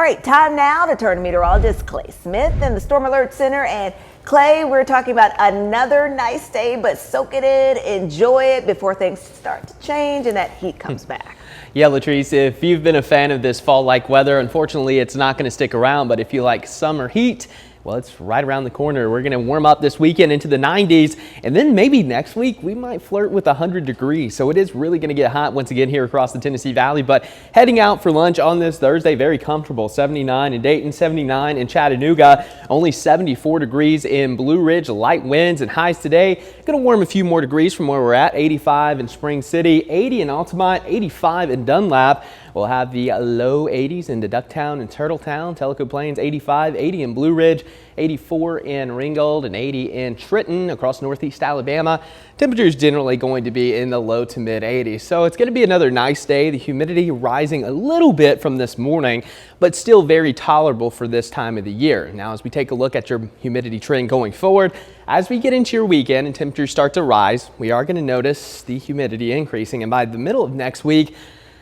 All right, time now to turn to meteorologist Clay Smith in the Storm Alert Center. And Clay, we're talking about another nice day, but soak it in, enjoy it before things start to change and that heat comes back. Yeah, Latrice, if you've been a fan of this fall-like weather, unfortunately, it's not going to stick around. But if you like summer heat, well, it's right around the corner. We're going to warm up this weekend into the 90s, and then maybe next week we might flirt with 100 degrees. So it is really going to get hot once again here across the Tennessee Valley. But heading out for lunch on this Thursday, very comfortable. 79 in Dayton, 79 in Chattanooga, only 74 degrees in Blue Ridge. Light winds and highs today. Going to warm a few more degrees from where we're at. 85 in Spring City, 80 in Altamont, 85 in Dunlap. We'll have the low 80s into Ducktown and Turtletown, Tellico Plains 85, 80 in Blue Ridge, 84 in Ringgold, and 80 in Trenton across northeast Alabama. Temperatures generally going to be in the low to mid 80s. So it's going to be another nice day. The humidity rising a little bit from this morning, but still very tolerable for this time of the year. Now, as we take a look at your humidity trend going forward, as we get into your weekend and temperatures start to rise, we are going to notice the humidity increasing. And by the middle of next week,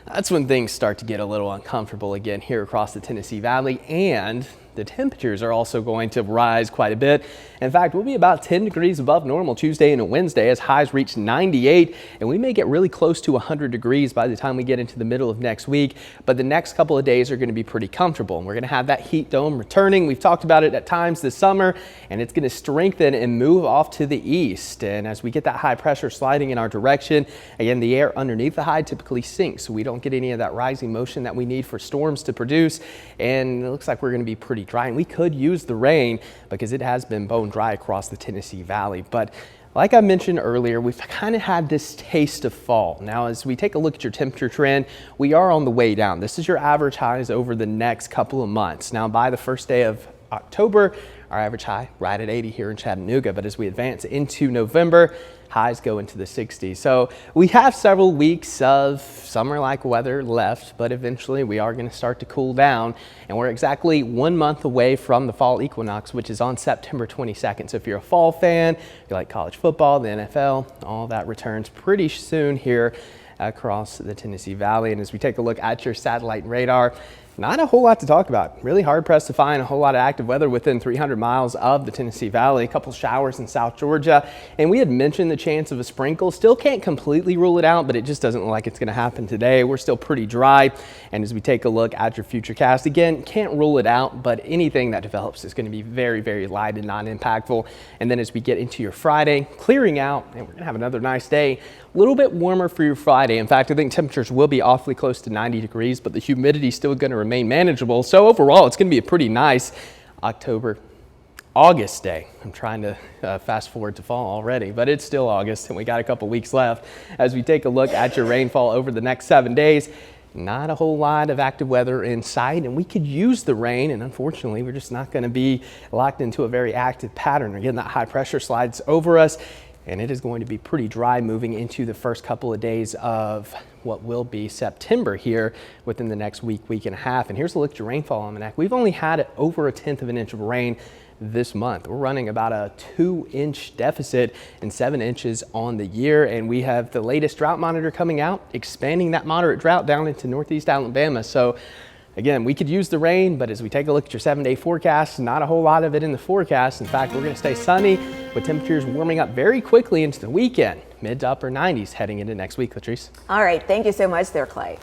that's when things start to get a little uncomfortable again here across the Tennessee Valley, and the temperatures are also going to rise quite a bit. In fact, we'll be about 10 degrees above normal Tuesday and Wednesday as highs reach 98, and we may get really close to 100 degrees by the time we get into the middle of next week. But the next couple of days are going to be pretty comfortable, and we're going to have that heat dome returning. We've talked about it at times this summer, and it's going to strengthen and move off to the east. And as we get that high pressure sliding in our direction, again, the air underneath the high typically sinks, so we don't get any of that rising motion that we need for storms to produce. And it looks like we're going to be pretty dry, and we could use the rain because it has been bone dry across the Tennessee Valley. But like I mentioned earlier, we've kind of had this taste of fall. Now, as we take a look at your temperature trend, we are on the way down. This is your average highs over the next couple of months. Now, by the first day of October, our average high right at 80 here in Chattanooga. But as we advance into November, highs go into the 60s. So we have several weeks of summer-like weather left, but eventually we are going to start to cool down. And we're exactly 1 month away from the fall equinox, which is on September 22nd. So if you're a fall fan, you like college football, the NFL, all that returns pretty soon here across the Tennessee Valley. And as we take a look at your satellite radar, not a whole lot to talk about. Really hard pressed to find a whole lot of active weather within 300 miles of the Tennessee Valley. A couple showers in South Georgia. And we had mentioned the chance of a sprinkle. Still can't completely rule it out, but it just doesn't look like it's going to happen today. We're still pretty dry. And as we take a look at your future cast, again, can't rule it out, but anything that develops is going to be very, very light and non-impactful. And then as we get into your Friday, clearing out, and we're going to have another nice day. A little bit warmer for your Friday. In fact, I think temperatures will be awfully close to 90 degrees, but the humidity is still going to remain manageable. So overall, it's going to be a pretty nice August day. I'm trying to fast forward to fall already, but it's still August and we got a couple weeks left. As we take a look at your rainfall over the next 7 days, not a whole lot of active weather in sight, and we could use the rain, and unfortunately we're just not going to be locked into a very active pattern. Again, that high pressure slides over us, and it is going to be pretty dry moving into the first couple of days of what will be September here within the next week, week and a half. And here's a look at your rainfall almanac. We've only had over 1/10 of an inch of rain this month. We're running about a 2-inch deficit and 7 inches on the year. And we have the latest drought monitor coming out, expanding that moderate drought down into northeast Alabama. So again, we could use the rain, but as we take a look at your 7-day forecast, not a whole lot of it in the forecast. In fact, we're going to stay sunny with temperatures warming up very quickly into the weekend, mid to upper 90s heading into next week, Latrice. All right, thank you so much there, Clay.